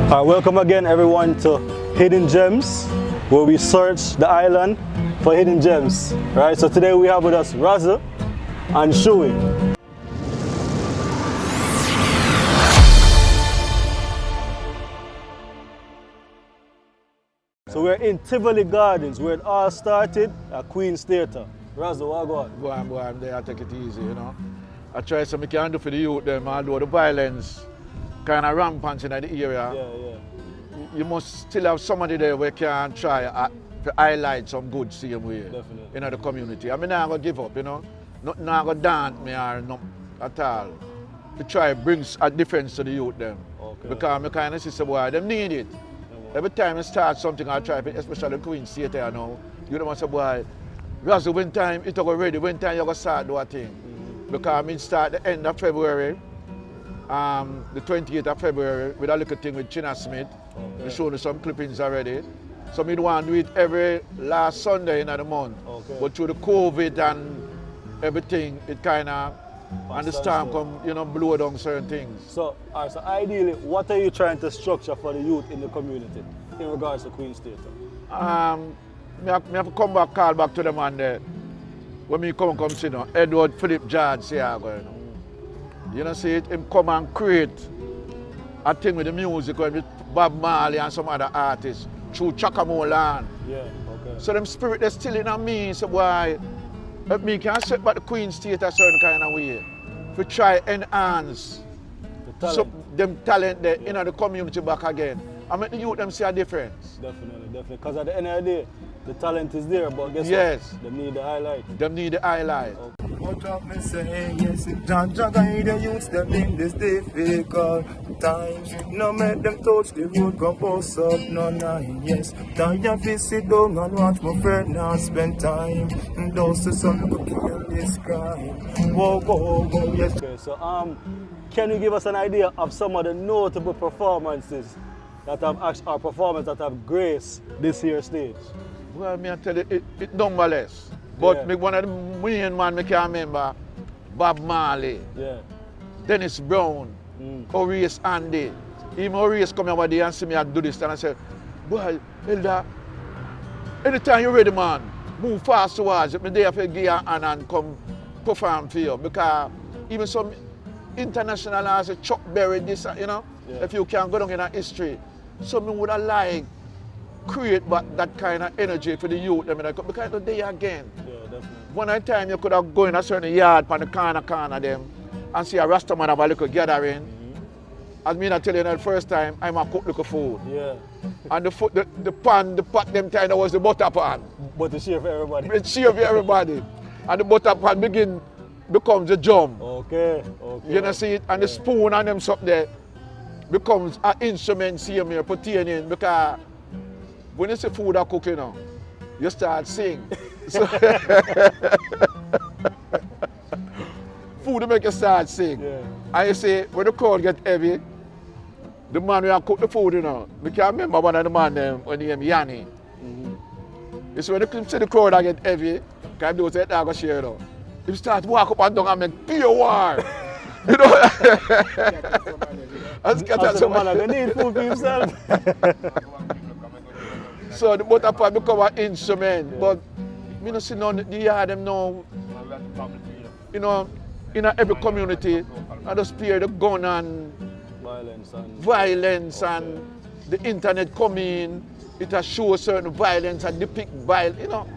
Welcome again everyone to Hidden Gems, where we search the island for hidden gems. Right, so today we have with us Razzle and Shui. So we're in Tivoli Gardens, where it all started at Queen's Theatre. Razzle, what go on? Boy, I'm there, I take it easy, you know. I try something I can do for the youth, them, although the violence kind of rampant in the area. Yeah. You must still have somebody there where can try to highlight some good same way in the community. I mean, I'm not going to give up, you know. Nothing not going to dance me or not at all. To try to bring a difference to the youth, them. Okay. Because I kind of see some boy, them need it. Every time I start something, I try, especially Queen's Theatre now, you don't want to say, boy, Razzle, when time it go ready, when time you go start do a thing. Because I start the end of February, the 28th of February, with a little thing with China Smith. Okay. We showed you some clippings already. So we want to do it every last Sunday in the month. Okay. But through the COVID and everything, it kind of, and the storm come, you know, blow down certain things. So ideally, what are you trying to structure for the youth in the community in regards to Queen's Theatre? I have to come back, call back to the man there. When me come see now, Edward Philip George say I go, you know. You know, see it, him come and create a thing with the music with Bob Marley and some other artists through Chakamolan. Yeah, okay. So them spirit they're still in me, so why if me can set back the Queen's Theatre a certain kind of way. To try enhance them talent there in the community back again. I make the youth them see a difference. Definitely. Because at the end of the day, the talent is there, but guess what? They need the highlight. Them need the highlight. Okay. What up me say, yes, John guide the youths them in this difficult times. No make them touch the road, go post up, no nine, yes. Tired to sit down and watch my friend now spend time. And those the sun go kill this crime. Whoa, yes. Okay, so can you give us an idea of some of the notable performances that have or performances that have graced this year's stage? Well, me I tell you, it numberless. But one of the main man I can remember, Bob Marley, Dennis Brown, Horace Andy. Even Horace come over there and see me and do this and I say, boy, Elder, anytime you're ready, man, move fast towards it. I'm there for give you a hand and come perform for you. Because even some international artists, Chuck Berry, this, you know, if you can go down in history, something would have liked create that kind of energy for the youth. I mean, because they're there again. Yeah, definitely. One time you could have go in a certain yard on the corner them and see a Rasta man have a little gathering. As me I tell you the first time, I'm a cook little food. Yeah. And the pot them time that was the butter pan. But to share for everybody. It share for everybody. And the butter pan becomes a drum. Okay. You know see it? And the spoon and them something there becomes an instrument same here pertaining because when you see food are cooking now, you start sing. So food make you start sing. Yeah. And you see, when the crowd get heavy, the man who cook the food, you know, I can remember one of the man when he named Yanni. You see, when you see the crowd get heavy, can do say that go share now. You start walk up and down and make pure war. You know? As the man, I need food for himself. So the butter pan become an instrument, but me no see none the yard them now. You know, in every community, I just fear the gun and violence and the internet come in. It has show certain violence and depict violence. You know,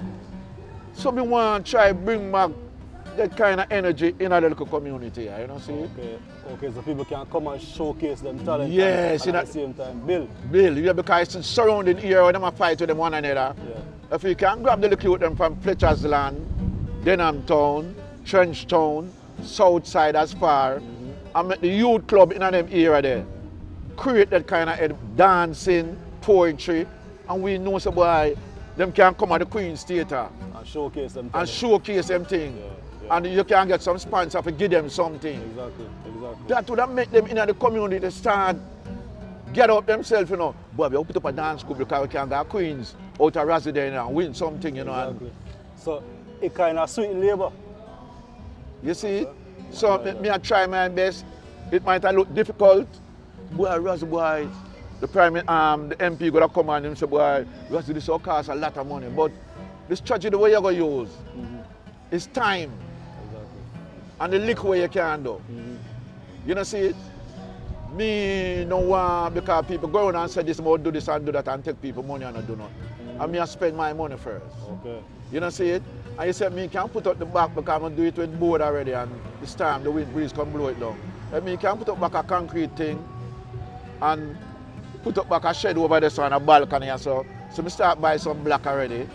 so me want to try bring back that kind of energy in a local community. You know, see? Okay, so people can come and showcase them talent. Yes, and at the same time, Bill, yeah, because it's surrounding here when them fight with them one another. Yeah. If you can grab the little with them from Fletcher's Land, Denham Town, Trench Town, South Side as far, and make the youth club in them area there. Create that kind of dancing, poetry, and we know so boy, them can come at the Queen's Theatre and showcase them. Things. Yeah. And you can get some sponsor to give them something. Exactly. That would have make them in the community to start get up themselves, you know. Boy, we put up a dance group because we can get Queens out of Razzle Dazzle and win something, you know. Exactly. So it kind of sweeten labor. You see? So me I try my best. It might look difficult. Boy, Razzle boy, the MP gonna come and him say, boy, this will cost a lot of money. But the strategy the way you're gonna use is time. Exactly. And the lick way you can do. You know, see it? Me no want because people go around and say this more do this and do that and take people money and not do nothing. And me I spend my money first. Okay. You know, see it? And you said me can put up the back because I'm gonna do it with board already and this time the wind breeze come blow it down. And me can put up back a concrete thing and put up back a shed over there so on a balcony and so. So me start buy some block already.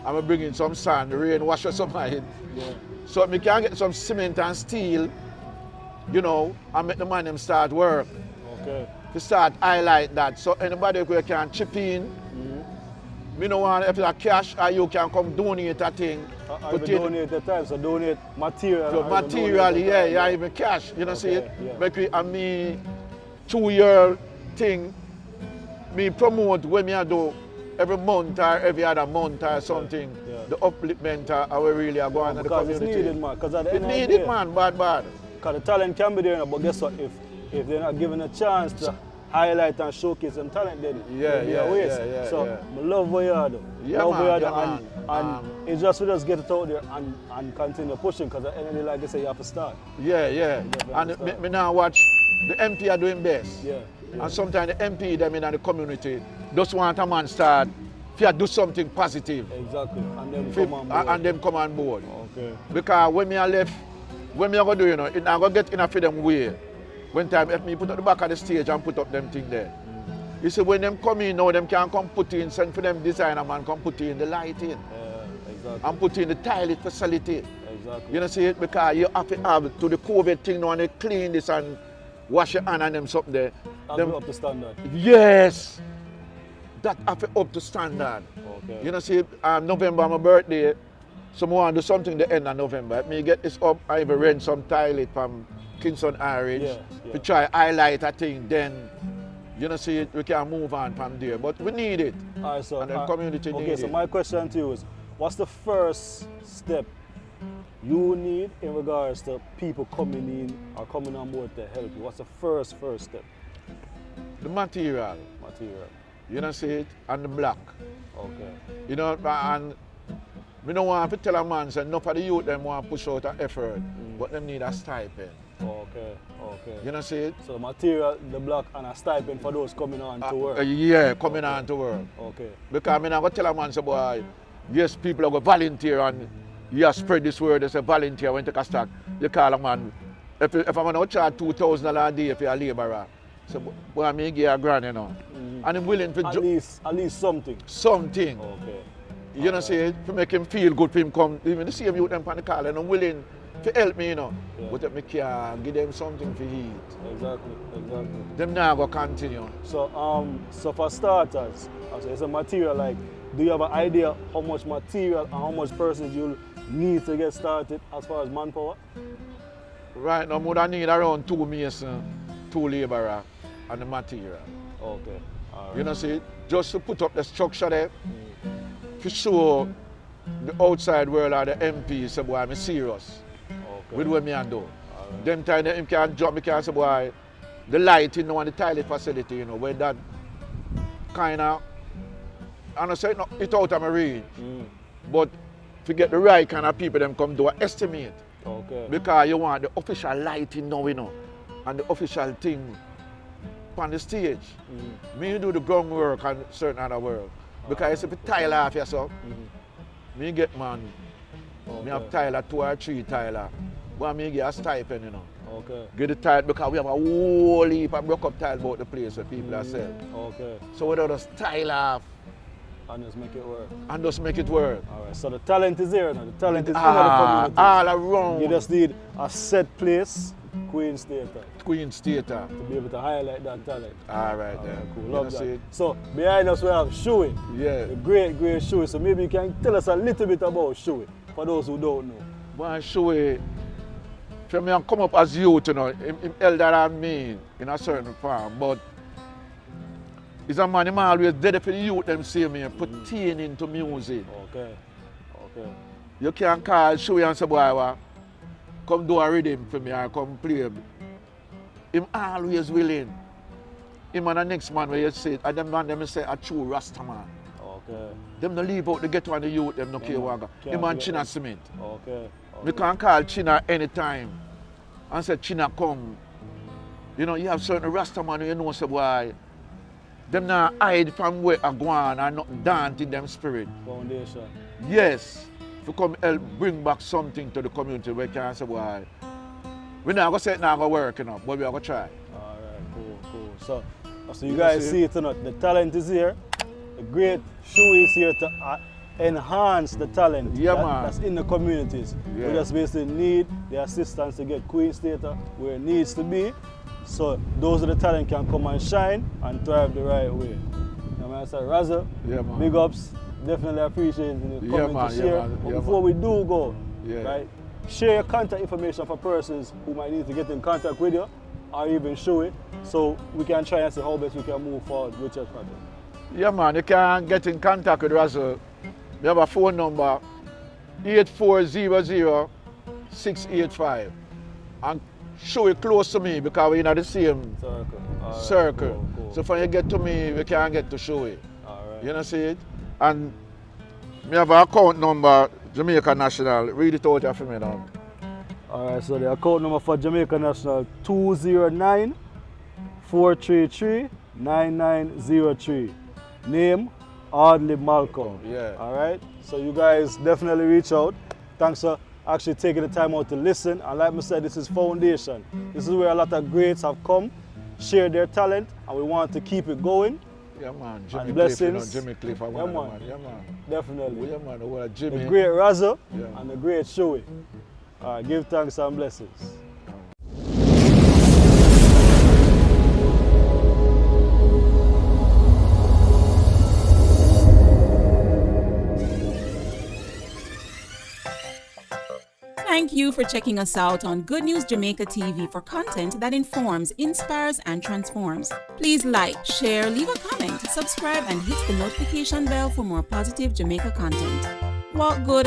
I'm gonna bring in some sand, rain wash us up my head. Yeah. So me can get some cement and steel, you know, and make the man them start work. Okay. To start highlight that. So anybody who can chip in, me no want if you have cash or you can come donate a thing. I donate the time, so donate material. So material, yeah, even cash. You know, see it? Yeah. Make we and me 2-year thing, me promote when me I do every month or every other month or something. Yeah. The upliftment how we really are going to the community. It's needed, man. Because at the It end of the needed, day, man, bad. because the talent can be there, but guess what? If they're not given a chance to highlight and showcase them talent, then it'll be a waste. So I love what you do. Yeah, love what you man, do. And it's just we just get it out there and continue pushing, because at the end of the day, like I say, you have to start. Yeah. And me now watch the MP are doing best. Yeah. And sometimes the MP them in the community just want a man start to do something positive. Exactly. And then come on board. And them come on board. Okay. Because when me are left, when me are going to do, you know, it not going to get enough of them way. When time if me put up the back of the stage and put up them thing there. You see when them come in now, them can come put in, send for them designer man come put in the lighting. Exactly. And put in the toilet facility. Exactly. You know see it? Because you have to have to the COVID thing now and they clean this and wash your hand and them something there. Them up to standard. Yes. That have to up to standard. Okay. You know see November my birthday. So I want to do something the end of November. If me get this up, I even rent some toilet from Kingston Irish to try highlight a thing, then you know see we can move on from there. But we need it. All right, so, and the community needs it. Okay, so my question to you is, what's the first step you need in regards to people coming in or coming on board to help you? What's the first step? The material. You know see it? And the block. Okay. You know, and we don't want to tell a man say enough of the youth them want to push out an effort, but them need a stipend. Okay. You know see it? So the material, the block, and a stipend for those coming on to work. Yeah, coming on to work. Okay. Because I'm not going to tell a man say, boy, yes, people are going to volunteer and you spread this word, they say volunteer when you take a stock. You call a man, if I'm going to charge $2,000 a day if you're a labourer, so boy, I may give a grand, you know. And I'm willing to at least something. Something. Okay. You know, see, to make him feel good for him come, even the same youth them on the call, and I'm willing to help me, you know. Yeah. But if I can give them something to eat. Exactly. Them now go continue. So so for starters, it's a material like, do you have an idea how much material and how much persons you'll need to get started as far as manpower? Right now, I need around 2 masons, 2 labourers, and the material. Okay. All right. You know, see, just to put up the structure there, to show the outside world or the MP, say, boy, I'm serious with what me and do. Right. Them time him can drop me can say, boy, the lighting, you know, and the toilet facility, you know, where that kind of, and I say it out of my reach, but to get the right kind of people, them come do an estimate. Okay. Because you want the official lighting now, you know, and the official thing on the stage. Me do the groundwork and certain other work. Because if you tile off yourself, me get man, me have tile 2 or 3 tile, but me get a stipend, you know. Okay. Get the tile because we have a whole heap of broke up tile about the place where people are selling. Okay. So we just tile off. And just make it work. And just make it work. All right, so the talent is there now. The talent is in the community. All around. You just need a set place, Queen's Theatre. Queen's Theatre. To be able to highlight that talent. All right, then. Cool, love that. So behind us we have Shuey. Yeah. The great Shuey. So maybe you can tell us a little bit about Shuey, for those who don't know. Well, Shuey, for me, I come up as youth, you know, him elder than me in a certain form, but he's a man, him always dead for the youth, them see me, pertain into music. Okay. You can't call Shuey and say, boy, come do a rhythm for me or come play. Him always willing. him and the next man where you see it, and them man them say a true Rasta man. Okay. Them no leave out the ghetto and the youth, them no care what. Can't Him and forget China that. Cement. Okay. We can call China anytime and say China come. You know, you have certain Rasta man you know say why. Them not hide from where I go on and not dance in them spirit. Foundation. Yes. To come help bring back something to the community where can say why. We not gonna say it now gonna work, you know, but we are gonna try. Alright, cool. So you guys see it tonight. The talent is here. The great show is here to enhance the talent that's in the communities. Yeah. We just basically need the assistance to get Queen's Theatre where it needs to be. So those of the talent can come and shine and thrive the right way. You know what I say, Razzle, big ups. Definitely appreciate you coming to share. But before we do go, right, share your contact information for persons who might need to get in contact with you or even show it so we can try and see how best we can move forward with your project. Yeah man, you can get in contact with Razzle. We have a phone number 8400-685 and show it close to me because we're in the same circle. Cool. So when you get to me, we can get to show it. Alright. You know see it? And we have an account number, Jamaica National. Read it out for me now. Alright, so the account number for Jamaica National 209-433-9903. Name Audley Malcolm. Yeah. Alright, so you guys definitely reach out. Thanks for actually taking the time out to listen. And like I said, this is foundation. This is where a lot of greats have come, shared their talent, and we want to keep it going. Yeah man, And blessings. Jimmy Cliff, Yeah man. Definitely. Yeah man, well, Jimmy. The great Razzle Yeah. and the great Showy. Alright, give thanks and blessings. Thank you for checking us out on Good News Jamaica TV for content that informs, inspires, and transforms. Please like, share, leave a comment, subscribe, and hit the notification bell for more positive Jamaica content. Walk good,